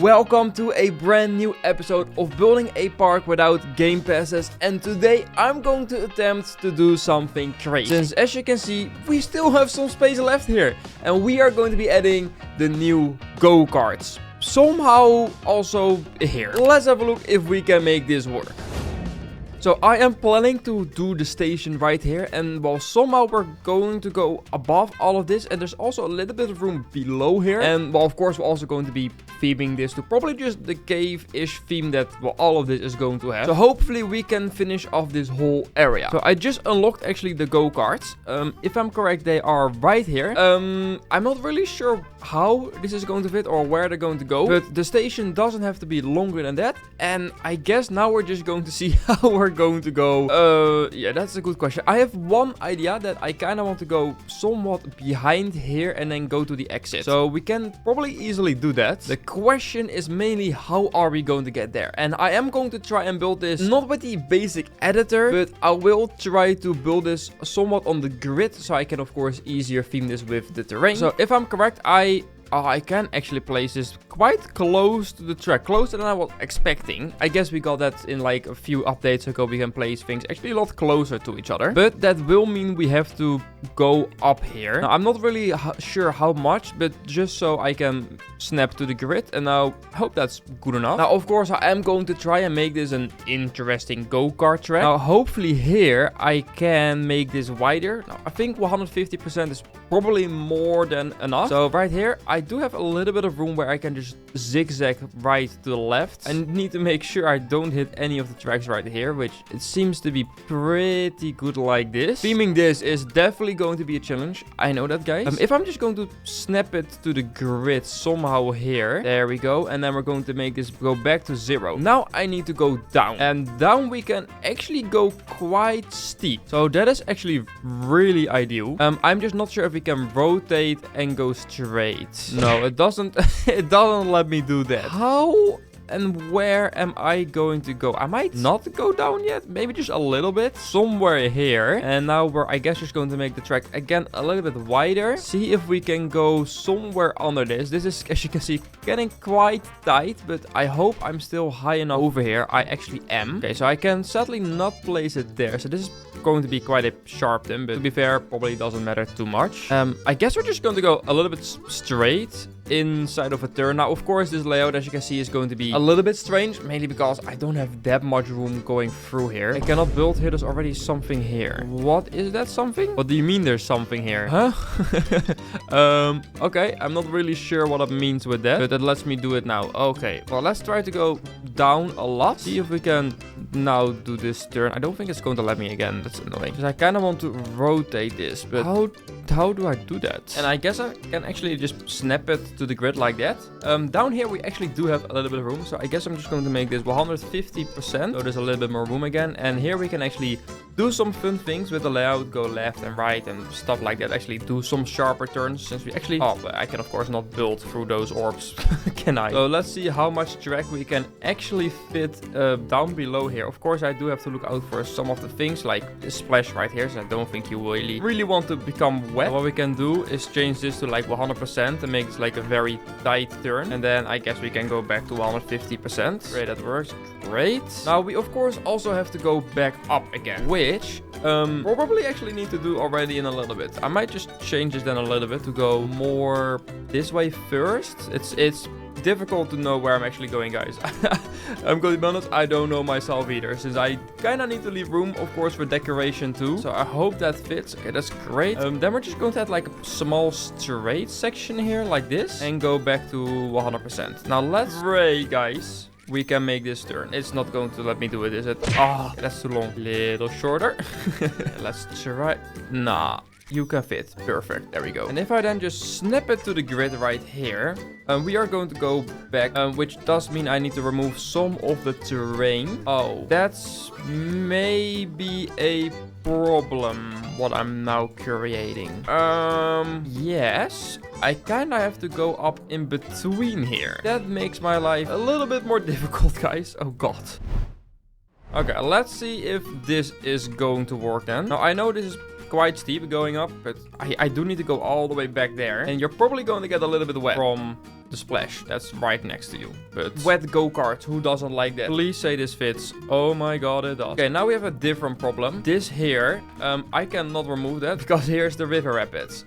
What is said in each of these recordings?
Welcome to a brand new episode of building a park without game passes, and today I'm going to attempt to do something crazy. Since as you can see, we still have some space left here, and we are going to be adding the new go-karts. Somehow also here. Let's have a look if we can make this work. So I am planning to do the station right here, and well, somehow we're going to go above all of this, and there's also a little bit of room below here. And well, of course, we're also going to be theming this to probably just the cave-ish theme that well, all of this is going to have. So hopefully we can finish off this whole area. So I just unlocked actually the go-karts. If I'm correct, they are right here. I'm not really sure how this is going to fit or where they're going to go, but the station doesn't have to be longer than that. And I guess now we're just going to see how we're going to go. Yeah, that's a good question. I have one idea that I kind of want to go somewhat behind here and then go to the exit. So we can probably easily do that. The question is mainly how are we going to get there? And I am going to try and build this not with the basic editor, but I will try to build this somewhat on the grid so I can of course easier theme this with the terrain. So if I'm correct, I can actually place this quite close to the track, closer than I was expecting. I guess we got that in like a few updates ago. We can place things actually a lot closer to each other, but that will mean we have to go up here. Now, I'm not really sure how much, but just so I can snap to the grid, and now I hope that's good enough. Now, of course, I am going to try and make this an interesting go-kart track. Now, hopefully here I can make this wider. Now, I think 150% is probably more than enough. So right here, I do have a little bit of room where I can just zigzag right to the left. I need to make sure I don't hit any of the tracks right here, which it seems to be pretty good like this. Theming this is definitely going to be a challenge. I know that, guys. If I'm just going to snap it to the grid somehow here, there we go, and then we're going to make this go back to 0. Now I need to go down, and down we can actually go quite steep. So that is actually really ideal. I'm just not sure if we can rotate and go straight. No, it doesn't. It doesn't let me do that. How and where am I going to go? I might not go down yet. Maybe just a little bit. Somewhere here. And now we're, I guess, just going to make the track again a little bit wider. See if we can go somewhere under this. This is, as you can see, getting quite tight, but I hope I'm still high enough over here. I actually am. Okay, so I can sadly not place it there. So this is going to be quite a sharp thing, but to be fair, probably doesn't matter too much. I guess we're just going to go a little bit straight inside of a turn. Now, of course, this layout, as you can see, is going to be a little bit strange, mainly because I don't have that much room going through here. I cannot build here. There's already something here. What is that something? What do you mean there's something here? Huh? Okay, I'm not really sure what it means with that, but it lets me do it now. Okay, well, let's try to go down a lot. See if we can now do this turn. I don't think it's going to let me again. That's annoying, because I kind of want to rotate this, but how do I do that? And I guess I can actually just snap it to the grid like that. Down here we actually do have a little bit of room, so I guess I'm just going to make this 150%, so there's a little bit more room again. And here we can actually do some fun things with the layout, go left and right and stuff like that. Actually do some sharper turns, since we actually, but I can of course not build through those orbs, can I? So let's see how much track we can actually fit down below here. Of course, I do have to look out for some of the things like this splash right here, so I don't think you really want to become wet. What we can do is change this to like 100% and make this like a very tight turn, and then I guess we can go back to 150%. Great, that works great. Now we of course also have to go back up again, which probably actually need to do already in a little bit. I might just change this then a little bit to go more this way first. It's difficult to know where I'm actually going, guys. I'm going to be honest, I don't know myself either, since I kind of need to leave room, of course, for decoration too. So I hope that fits. Okay, that's great. Then we're just going to add like a small straight section here like this and go back to 100%. Now let's pray, guys, we can make this turn. It's not going to let me do it, is it? Oh, that's too long. Little shorter. Let's try. Nah. You can fit. Perfect. There we go. And if I then just snap it to the grid right here, we are going to go back, which does mean I need to remove some of the terrain. Oh, that's maybe a problem, what I'm now creating. Yes, I kind of have to go up in between here. That makes my life a little bit more difficult, guys. Oh, God. Okay, let's see if this is going to work then. Now, I know this is quite steep going up, but I do need to go all the way back there. And you're probably going to get a little bit wet from the splash that's right next to you. But wet go-karts, who doesn't like that? Please say this fits. Oh my god, it does. Okay, now we have a different problem. This here, I cannot remove that because here's the river rapids.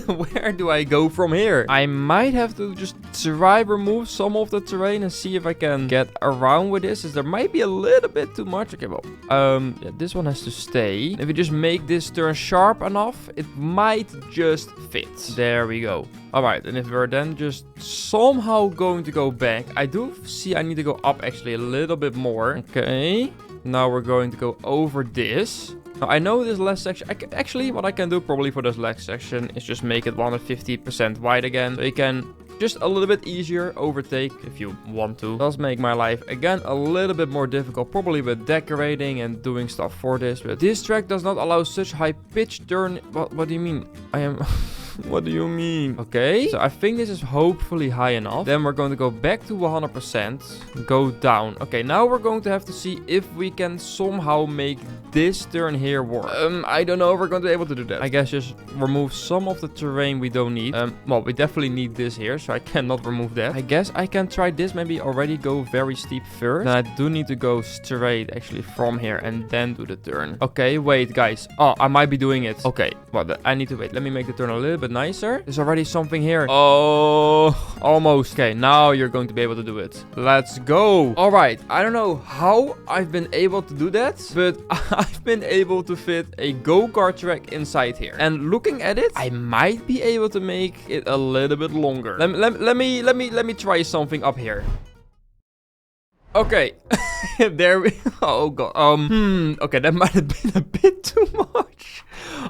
Where do I go from here? I might have to just try remove some of the terrain and see if I can get around with this, as there might be a little bit too much. Okay, well, yeah, this one has to stay. If you just make this turn sharp enough, it might just fit. There we go. All right, and if we're then just somehow going to go back, I do see I need to go up actually a little bit more. Okay, now we're going to go over this. Now, I know this last section, actually what I can do probably for this last section is just make it 150% wide again. So you can just a little bit easier overtake if you want to. It does make my life again a little bit more difficult, probably with decorating and doing stuff for this. But this track does not allow such high pitch turn. What do you mean? I am... What do you mean? Okay, so I think this is hopefully high enough. Then we're going to go back to 100%, go down. Okay, now we're going to have to see if we can somehow make this turn here work. I don't know if we're going to be able to do that. I guess just remove some of the terrain we don't need. Well, we definitely need this here, so I cannot remove that. I guess I can try this, maybe already go very steep first. Then I do need to go straight actually from here and then do the turn. Okay, wait, guys. Oh, I might be doing it. Okay, well, I need to wait. Let me make the turn a little bit nicer. There's already something here. Oh, almost. Okay, now you're going to be able to do it. Let's go. All right, I don't know how I've been able to do that, but I've been able to fit a go-kart track inside here. And looking at it, I might be able to make it a little bit longer. Let me try something up here. Okay, there we... Oh god. Okay, that might have been a bit too much.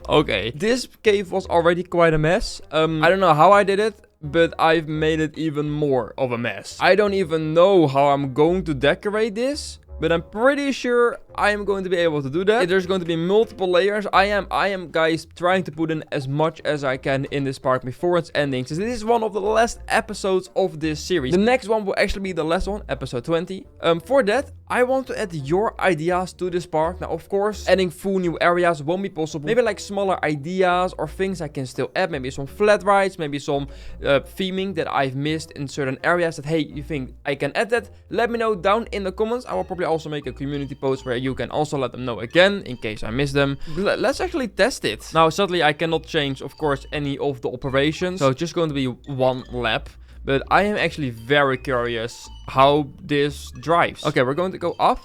Okay, this cave was already quite a mess. I don't know how I did it, but I've made it even more of a mess. I don't even know how I'm going to decorate this, but I'm pretty sure I am going to be able to do that. There's going to be multiple layers. I am, guys, trying to put in as much as I can in this park before it's ending, since this is one of the last episodes of this series. The next one will actually be the last one, episode 20. For that, I want to add your ideas to this park. Now, of course, adding full new areas won't be possible. Maybe like smaller ideas or things I can still add. Maybe some flat rides, maybe some theming that I've missed in certain areas that, hey, you think I can add that? Let me know down in the comments. I will probably also make a community post where you can also let them know again in case I miss them. Let's actually test it. Now, sadly, I cannot change, of course, any of the operations. So it's just going to be one lap. But I am actually very curious how this drives. Okay, we're going to go up.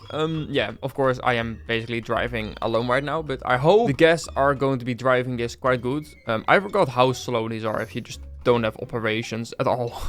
Yeah, of course, I am basically driving alone right now, but I hope the guests are going to be driving this quite good. I forgot how slow these are if you just don't have operations at all.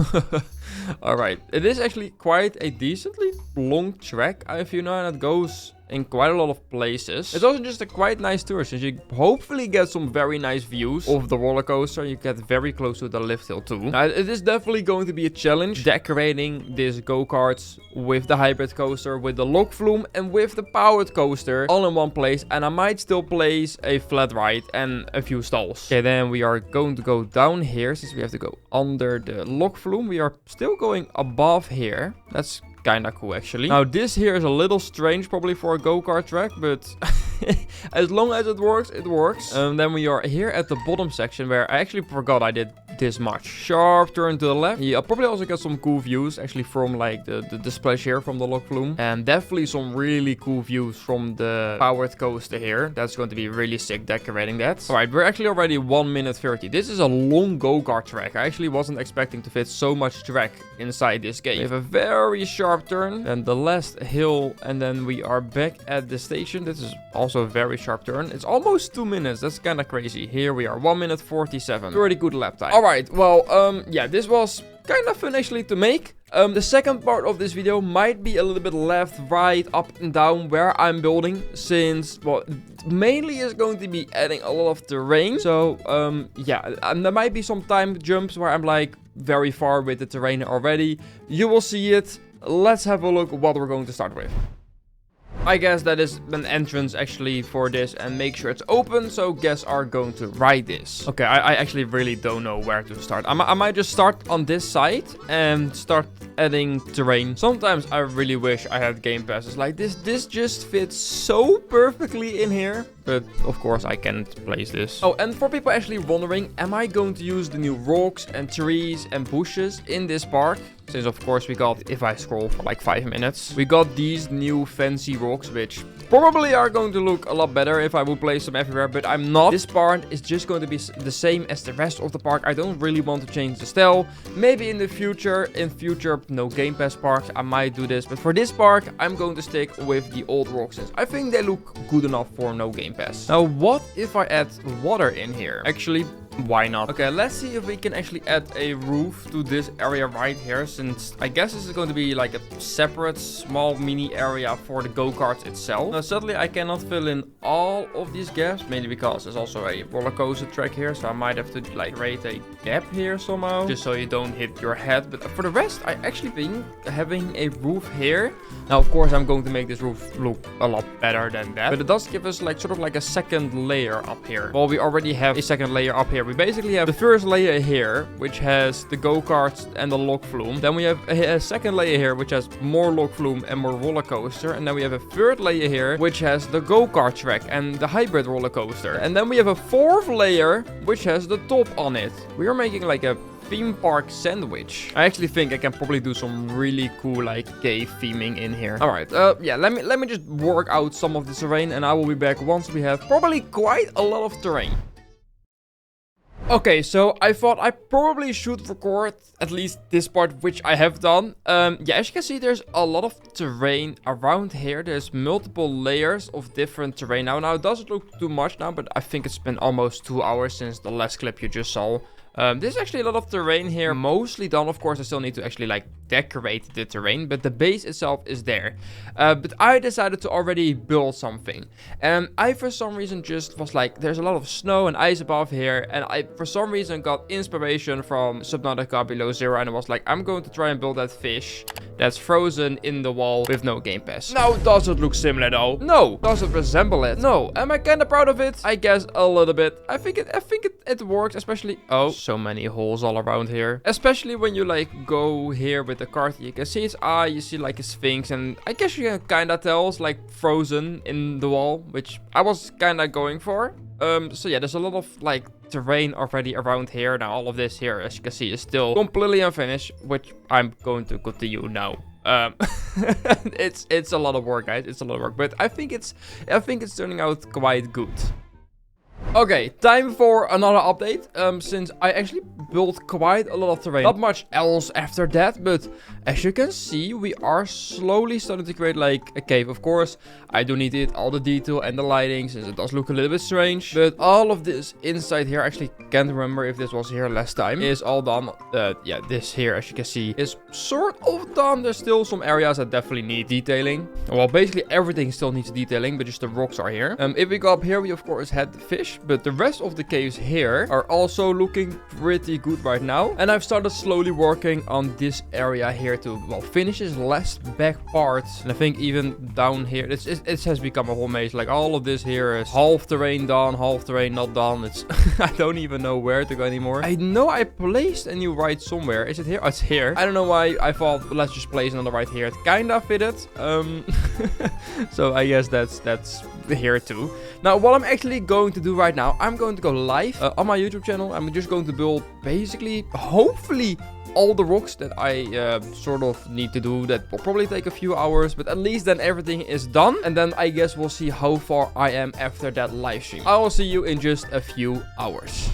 All right, it is actually quite a decently long track, I feel now, and it goes in quite a lot of places. It's also just a quite nice tour, since you hopefully get some very nice views of the roller coaster. You get very close to the lift hill too. Now, it is definitely going to be a challenge decorating this go-karts with the hybrid coaster, with the log flume, and with the powered coaster all in one place. And I might still place a flat ride and a few stalls. Okay, then we are going to go down here, since we have to go under the log flume. We are still going above here. That's kinda cool, actually. Now, this here is a little strange probably for a go-kart track, but as long as it works, it works. Then we are here at the bottom section, where I actually forgot I did this much. Sharp turn to the left. Yeah, I'll probably also get some cool views actually from like the splash here from the log flume, and definitely some really cool views from the powered coaster here. That's going to be really sick decorating that. All right, we're actually already 1 minute 30. This is a long go-kart track. I actually wasn't expecting to fit so much track inside this game. We have a very sharp turn, then the last hill, and then we are back at the station. This is also a very sharp turn. It's almost 2 minutes. That's kind of crazy. Here we are, 1 minute 47. Pretty good lap time. Alright, well, yeah, this was kind of fun actually to make. The second part of this video might be a little bit left, right, up and down where I'm building, since, well, mainly is going to be adding a lot of terrain. So, yeah, there might be some time jumps where I'm like very far with the terrain already. You will see it. Let's have a look what we're going to start with. I guess that is an entrance actually for this, and make sure it's open, so guests are going to ride this. Okay, I actually really don't know where to start. I might just start on this side and start adding terrain. Sometimes I really wish I had game passes like this. This just fits so perfectly in here. But of course I can't place this. Oh, and for people actually wondering, am I going to use the new rocks and trees and bushes in this park? Since of course we got, if I scroll for like 5 minutes, we got these new fancy rocks, which probably are going to look a lot better if I would place them everywhere, but I'm not. This part is just going to be the same as the rest of the park. I don't really want to change the style. Maybe in the future, no Game Pass parks, I might do this. But for this park, I'm going to stick with the old rocks, since I think they look good enough for no Game Pass. Now, what if I add water in here? Actually, why not? Okay, let's see if we can actually add a roof to this area right here, since I guess this is going to be like a separate small mini area for the go-karts itself. Now sadly I cannot fill in all of these gaps, mainly because there's also a roller coaster track here, so I might have to like create a gap here somehow, just so you don't hit your head. But for the rest, I actually think having a roof here, now of course I'm going to make this roof look a lot better than that, but it does give us like sort of like a second layer up here. Well, we already have a second layer up here. We basically have the first layer here, which has the go-karts and the log flume. Then we have a second layer here, which has more log flume and more roller coaster. And then we have a third layer here, which has the go-kart track and the hybrid roller coaster. And then we have a fourth layer, which has the top on it. We are making like a theme park sandwich. I actually think I can probably do some really cool like cave theming in here. All right, yeah, let me just work out some of the terrain, and I will be back once we have probably quite a lot of terrain. Okay, so I thought I probably should record at least this part, which I have done. Yeah, as you can see, there's a lot of terrain around here. There's multiple layers of different terrain. Now it doesn't look too much now, but I think it's been almost 2 hours since the last clip you just saw. There's actually a lot of terrain here, mostly done. Of course, I still need to actually like decorate the terrain, but the base itself is there. But I decided to already build something, and I for some reason just was like, there's a lot of snow and ice above here, and I for some reason got inspiration from Subnautica Below Zero, and I was like, I'm going to try and build that fish that's frozen in the wall with no Game Pass. Now, does it look similar though? No. Does it resemble it? No. Am I kind of proud of it? I guess a little bit. I think it works, especially. Oh, so many holes all around here. Especially when you like go here with the cart, you can see its eye, you see like a sphinx, and I guess you can kind of tell it's like frozen in the wall, which I was kind of going for. So yeah, there's a lot of like terrain already around here. Now all of this here, as you can see, is still completely unfinished, which I'm going to continue now. It's a lot of work, guys. It's a lot of work, but I think it's turning out quite good. Okay, time for another update, since I actually built quite a lot of terrain. Not much else after that, but as you can see, we are slowly starting to create like a cave. Of course, I do need it, all the detail and the lighting, since it does look a little bit strange. But all of this inside here, I actually can't remember if this was here last time, is all done. Yeah, this here, as you can see, is sort of done. There's still some areas that definitely need detailing. Well, basically everything still needs detailing, but just the rocks are here. If we go up here, we of course had the fish, but the rest of the caves here are also looking pretty good right now. And I've started slowly working on this area here to, well, finish this last back part. And I think even down here, it has become a whole maze. Like all of this here is half terrain done, half terrain not done. It's I don't even know where to go anymore. I know I placed a new ride somewhere. Is it here? Oh, it's here. I don't know why I thought, let's just place another ride here. It kind of fitted. So I guess that's here too. Now, what I'm actually going to do right now, I'm going to go live on my YouTube channel. I'm just going to build basically, hopefully, all the rocks that I sort of need to do. That will probably take a few hours, but at least then everything is done. And then I guess we'll see how far I am after that live stream. I will see you in just a few hours.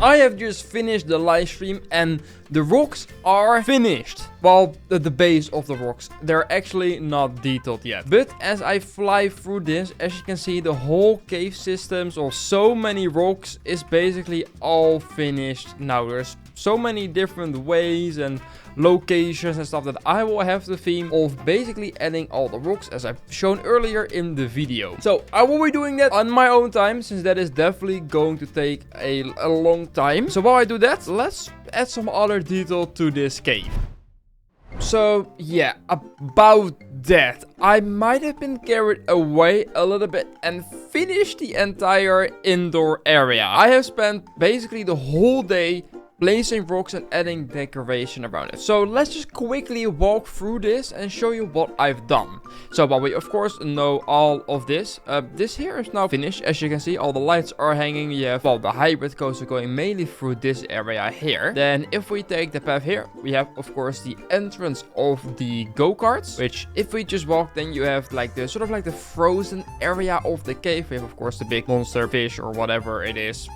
I have just finished the live stream and the rocks are finished. Well, the base of the rocks, they're actually not detailed yet. But as I fly through this, as you can see, the whole cave systems of so many rocks is basically all finished now. There's so many different ways and locations and stuff that I will have the theme of basically adding all the rocks, as I've shown earlier in the video. So I will be doing that on my own time, since that is definitely going to take a long time. So while I do that, let's add some other detail to this cave. So yeah, about that. I might have been carried away a little bit and finished the entire indoor area. I have spent basically the whole day placing rocks and adding decoration around it. So let's just quickly walk through this and show you what I've done. So while we of course know all of this, this here is now finished. As you can see, all the lights are hanging. You have, well, the hybrid coaster going mainly through this area here. Then if we take the path here, we have of course the entrance of the go-karts, which if we just walk, then you have like the sort of like the frozen area of the cave. We have of course the big monster fish or whatever it is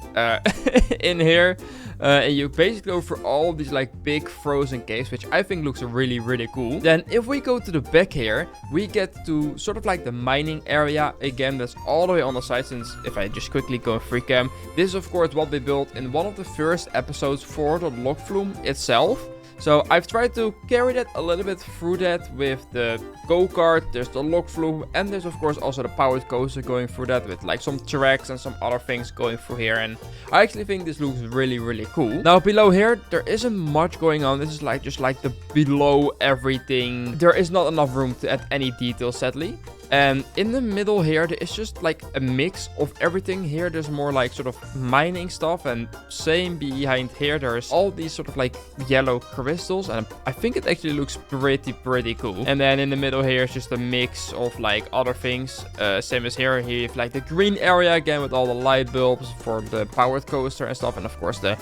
in here. And you basically go through all these like big frozen caves, which I think looks really, really cool. Then if we go to the back here, we get to sort of like the mining area. Again, that's all the way on the side. Since if I just quickly go free cam, this is of course what we built in one of the first episodes for the log flume itself. So I've tried to carry that a little bit through that with the go-kart. There's the log flume, and there's of course also the powered coaster going through that with like some tracks and some other things going through here. And I actually think this looks really, really cool. Now below here, there isn't much going on. This is like just like the below everything. There is not enough room to add any details, sadly. And in the middle here, there is just like a mix of everything. Here, there's more like sort of mining stuff. And same behind here, there's all these sort of like yellow crystals. And I think it actually looks pretty cool. And then in the middle here is just a mix of like other things. Same as here. Here you have like the green area again with all the light bulbs for the powered coaster and stuff. And of course, the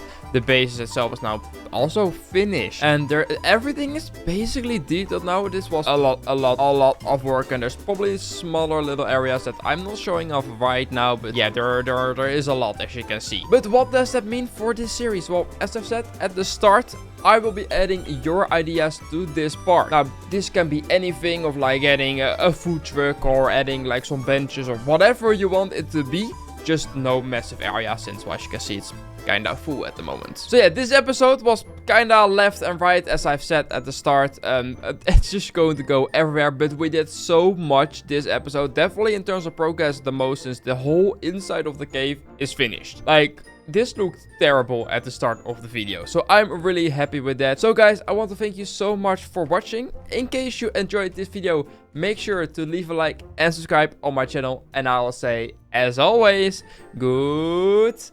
base itself is now also finished. And there, everything is basically detailed now. This was a lot of work. And there's probably smaller little areas that I'm not showing off right now, but yeah, there is a lot, as you can see. But what does that mean for this series? Well, as I've said at the start, I will be adding your ideas to this park. Now, this can be anything of like adding a food truck or adding like some benches or whatever you want it to be. Just no massive area, since as you can see, it's kind of full at the moment. So yeah, this episode was kind of left and right, as I've said at the start. It's just going to go everywhere, but we did so much this episode. Definitely in terms of progress, the most, since the whole inside of the cave is finished. Like, this looked terrible at the start of the video, so I'm really happy with that. So guys, I want to thank you so much for watching. In case you enjoyed this video, make sure to leave a like and subscribe on my channel, and I will say, as always, goodbye.